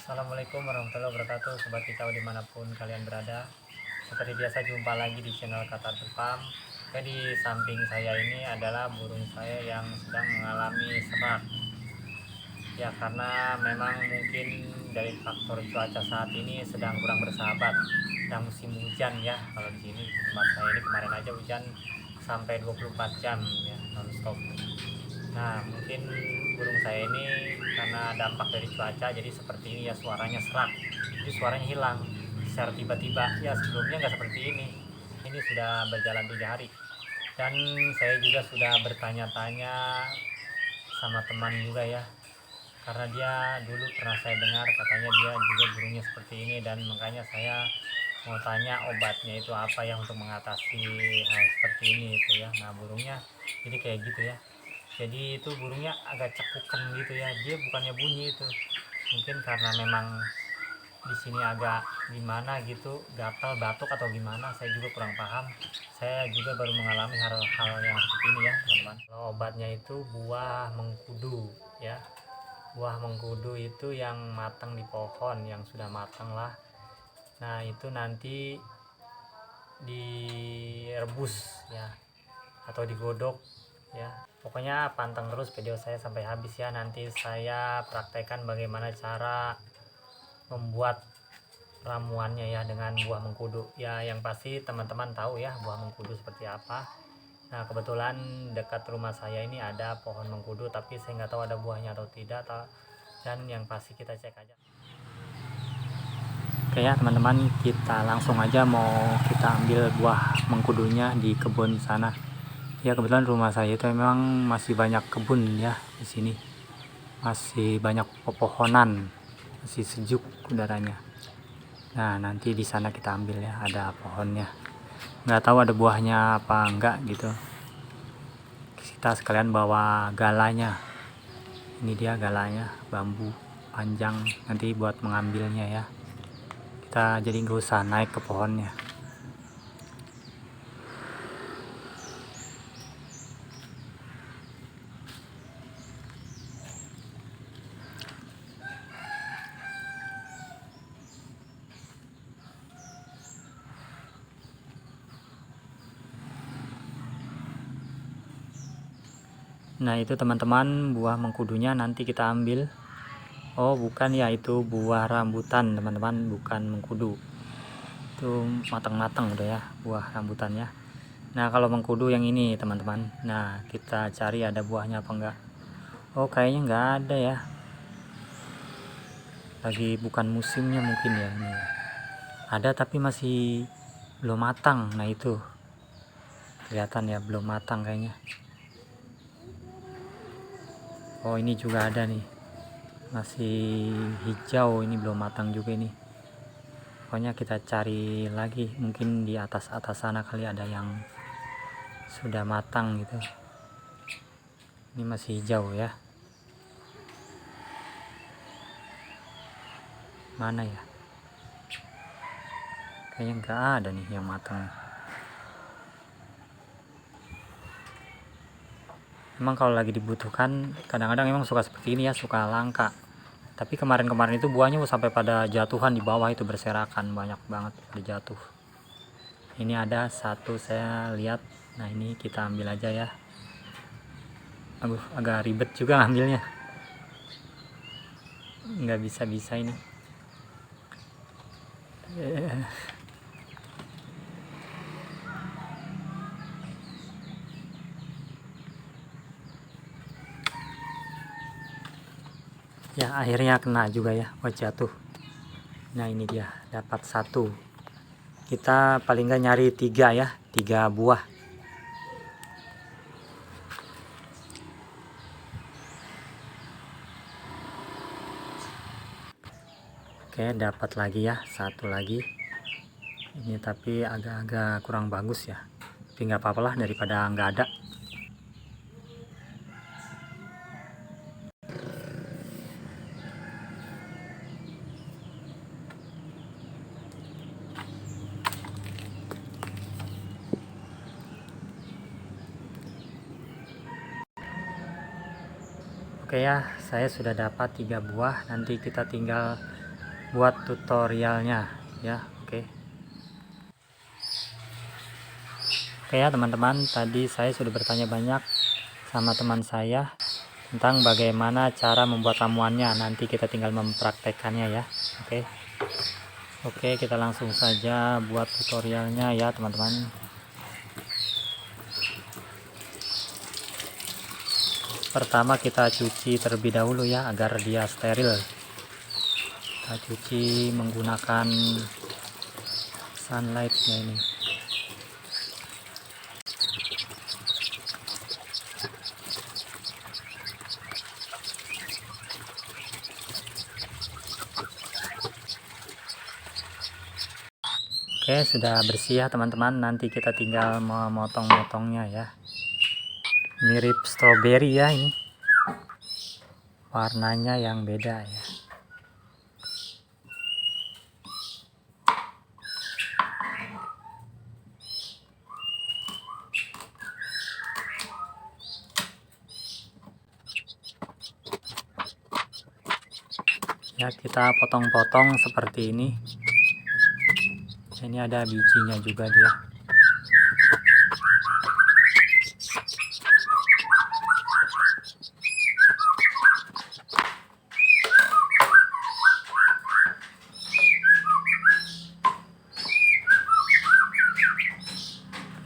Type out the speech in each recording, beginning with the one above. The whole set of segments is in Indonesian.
Assalamualaikum warahmatullahi wabarakatuh, sobat kicau dimanapun kalian berada. Seperti biasa jumpa lagi di channel Kata Tepam. Oke, di samping saya ini adalah burung saya yang sedang mengalami serak. Ya, karena memang mungkin dari faktor cuaca saat ini sedang kurang bersahabat. Sedang musim hujan ya. Kalau di sini di tempat saya ini kemarin aja hujan sampai 24 jam ya, non-stop. Nah, mungkin burung saya ini karena dampak dari cuaca jadi seperti ini ya, suaranya serak. Jadi suaranya hilang secara tiba-tiba. Ya, sebelumnya nggak seperti ini. Ini sudah berjalan 3 hari. Dan saya juga sudah bertanya-tanya sama teman juga ya. Karena dia dulu pernah saya dengar katanya dia juga burungnya seperti ini, dan makanya saya mau tanya obatnya itu apa ya untuk mengatasi hal seperti ini itu ya. Nah, burungnya jadi kayak gitu ya. Jadi itu burungnya agak cekukan gitu ya, dia bukannya bunyi itu, mungkin karena memang di sini agak gimana gitu, gatal batuk atau gimana, saya juga kurang paham. Saya juga baru mengalami hal-hal yang seperti ini ya teman-teman. Kalau obatnya itu buah mengkudu ya, buah mengkudu itu yang matang di pohon, yang sudah matang lah. Nah, itu nanti direbus ya atau digodok ya. Pokoknya pantang terus video saya sampai habis ya. Nanti saya praktekkan bagaimana cara membuat ramuannya ya dengan buah mengkudu ya. Yang pasti teman-teman tahu ya buah mengkudu seperti apa. Nah, kebetulan dekat rumah saya ini ada pohon mengkudu, tapi saya nggak tahu ada buahnya atau tidak. Dan yang pasti kita cek aja. Oke ya teman-teman, kita langsung aja mau kita ambil buah mengkudunya di kebun sana. Ya, kebetulan rumah saya itu memang masih banyak kebun ya di sini. Masih banyak pepohonan, masih sejuk udaranya. Nah, nanti di sana kita ambil ya, ada pohonnya. Nggak tahu ada buahnya apa enggak gitu. Kita sekalian bawa galanya. Ini dia galanya, bambu panjang nanti buat mengambilnya ya. Kita jadi nggak usah naik ke pohonnya. Nah, itu teman-teman buah mengkudunya nanti kita ambil. Oh, bukan ya, itu buah rambutan teman-teman, bukan mengkudu. Itu matang-matang udah ya buah rambutannya. Nah, kalau mengkudu yang ini teman-teman. Nah, kita cari ada buahnya apa enggak. Oh, kayaknya enggak ada ya. Lagi bukan musimnya mungkin ya ini ya. Ada tapi masih belum matang. Nah, itu kelihatan ya belum matang kayaknya. Oh, ini juga ada nih, masih hijau, ini belum matang juga ini. Pokoknya kita cari lagi, mungkin di atas sana kali ada yang sudah matang gitu. Ini masih hijau ya. Mana ya, kayaknya nggak ada nih yang matang. Emang kalau lagi dibutuhkan kadang-kadang emang suka seperti ini ya, suka langka. Tapi kemarin-kemarin itu buahnya sampai pada jatuhan di bawah, itu berserakan banyak banget pada jatuh. Ini ada satu saya lihat. Nah, ini kita ambil aja ya. Aduh, agak ribet juga ngambilnya, nggak bisa-bisa ini. Ya, akhirnya kena juga ya, jatuh. Nah, ini dia dapat satu. Kita paling nggak nyari 3 ya, 3 buah. Oke, dapat lagi ya, satu lagi. Ini tapi agak-agak kurang bagus ya, tapi nggak apa-apa lah daripada nggak ada. Oke ya, saya sudah dapat 3 buah. Nanti kita tinggal buat tutorialnya ya. Oke ya teman-teman, tadi saya sudah bertanya banyak sama teman saya tentang bagaimana cara membuat ramuannya. Nanti kita tinggal mempraktekkannya ya. Oke, kita langsung saja buat tutorialnya ya teman-teman. Pertama kita cuci terlebih dahulu ya, agar dia steril. Kita cuci menggunakan sunlightnya ini. Oke, sudah bersih ya teman-teman. Nanti kita tinggal memotong-motongnya ya. Mirip stroberi ya ini. Warnanya yang beda ya. Ya, kita potong-potong seperti ini. Ini ada bijinya juga dia.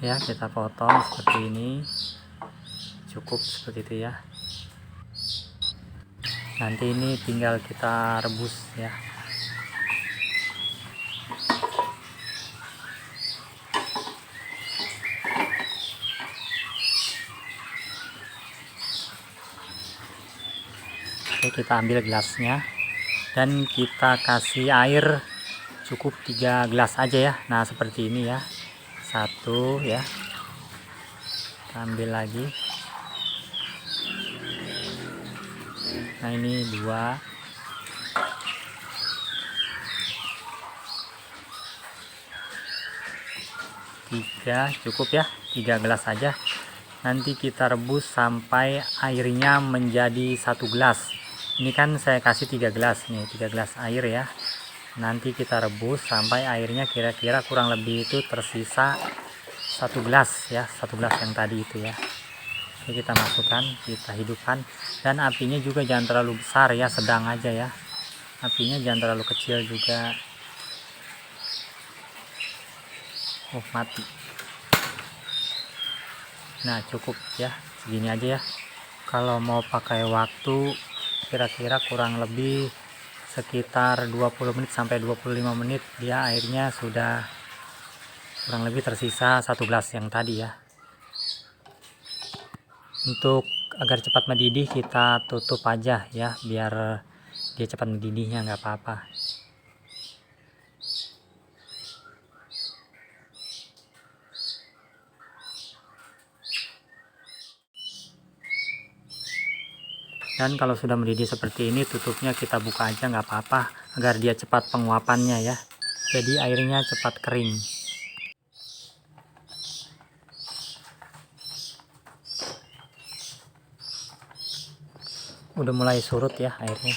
Ya, kita potong seperti ini. Cukup seperti itu ya. Nanti ini tinggal kita rebus ya. Oke, kita ambil gelasnya dan kita kasih air cukup 3 gelas aja ya. Nah, seperti ini ya. 1 ya. Kita ambil lagi. Nah, ini 2. Tiga, cukup ya, 3 gelas saja. Nanti kita rebus sampai airnya menjadi 1 gelas. Ini kan saya kasih 3 gelas nih, 3 gelas air ya. Nanti kita rebus sampai airnya kira-kira kurang lebih itu tersisa 1 gelas ya, 1 gelas yang tadi itu ya. Oke, kita masukkan, kita hidupkan, dan apinya juga jangan terlalu besar ya, sedang aja ya. Apinya jangan terlalu kecil juga. Oh, mati. Nah, cukup ya, segini aja ya. Kalau mau pakai waktu kira-kira kurang lebih sekitar 20 menit sampai 25 menit, dia airnya sudah kurang lebih tersisa 1 gelas yang tadi ya. Untuk agar cepat mendidih kita tutup aja ya, biar dia cepat mendidihnya, nggak apa-apa. Dan kalau sudah mendidih seperti ini, tutupnya kita buka aja, nggak apa-apa, agar dia cepat penguapannya ya. Jadi airnya cepat kering. Udah mulai surut ya airnya.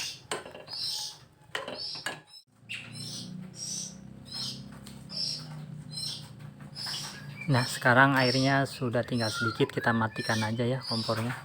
Nah, sekarang airnya sudah tinggal sedikit, kita matikan aja ya kompornya.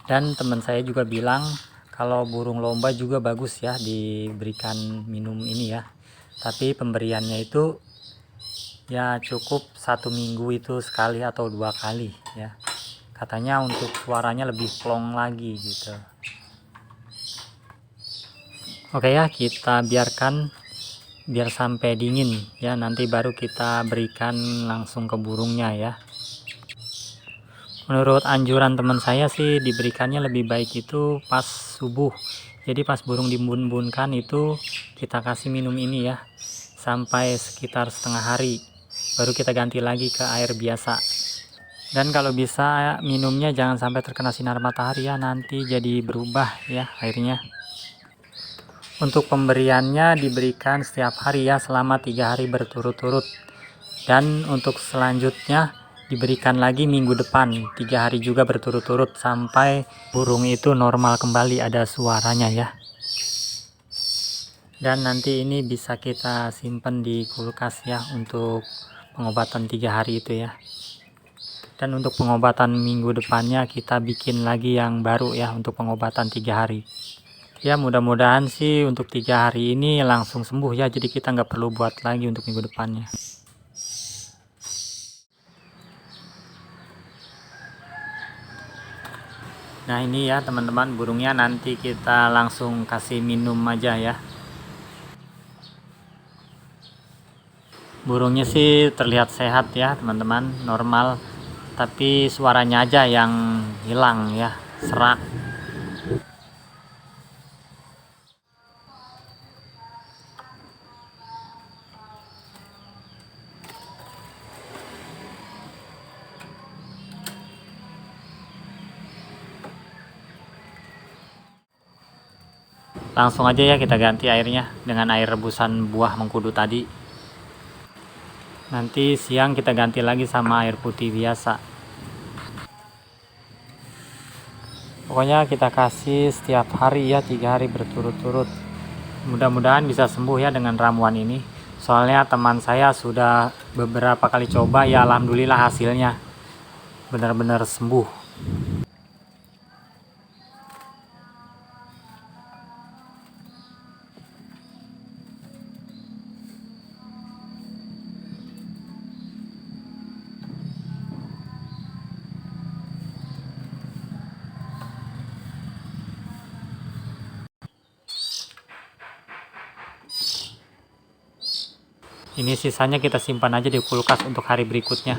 Dan teman saya juga bilang kalau burung lomba juga bagus ya diberikan minum ini ya. Tapi pemberiannya itu ya cukup 1 minggu itu sekali atau 2 kali ya. Katanya untuk suaranya lebih plong lagi gitu. Oke ya, kita biarkan biar sampai dingin ya, nanti baru kita berikan langsung ke burungnya ya. Menurut anjuran teman saya sih diberikannya lebih baik itu pas subuh. Jadi pas burung dimbun-bunkan itu kita kasih minum ini ya, sampai sekitar setengah hari. Baru kita ganti lagi ke air biasa. Dan kalau bisa minumnya jangan sampai terkena sinar matahari ya, nanti jadi berubah ya airnya. Untuk pemberiannya diberikan setiap hari ya selama 3 hari berturut-turut. Dan untuk selanjutnya diberikan lagi minggu depan 3 hari juga berturut-turut sampai burung itu normal kembali, ada suaranya ya. Dan nanti ini bisa kita simpan di kulkas ya untuk pengobatan 3 hari itu ya. Dan untuk pengobatan minggu depannya kita bikin lagi yang baru ya untuk pengobatan 3 hari. Ya mudah-mudahan sih untuk 3 hari ini langsung sembuh ya, jadi kita nggak perlu buat lagi untuk minggu depannya. Nah ini ya teman-teman, burungnya nanti kita langsung kasih minum aja ya. Burungnya sih terlihat sehat ya teman-teman, normal, tapi suaranya aja yang hilang ya, serak. Langsung aja ya kita ganti airnya dengan air rebusan buah mengkudu tadi. Nanti siang kita ganti lagi sama air putih biasa. Pokoknya kita kasih setiap hari ya, 3 hari berturut-turut. Mudah-mudahan bisa sembuh ya dengan ramuan ini. Soalnya teman saya sudah beberapa kali coba ya, alhamdulillah hasilnya benar-benar sembuh. Ini sisanya kita simpan aja di kulkas untuk hari berikutnya.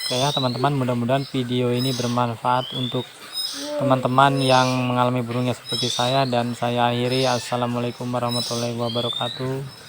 Oke ya teman-teman, mudah-mudahan video ini bermanfaat untuk teman-teman yang mengalami burungnya seperti saya. Dan saya akhiri, assalamualaikum warahmatullahi wabarakatuh.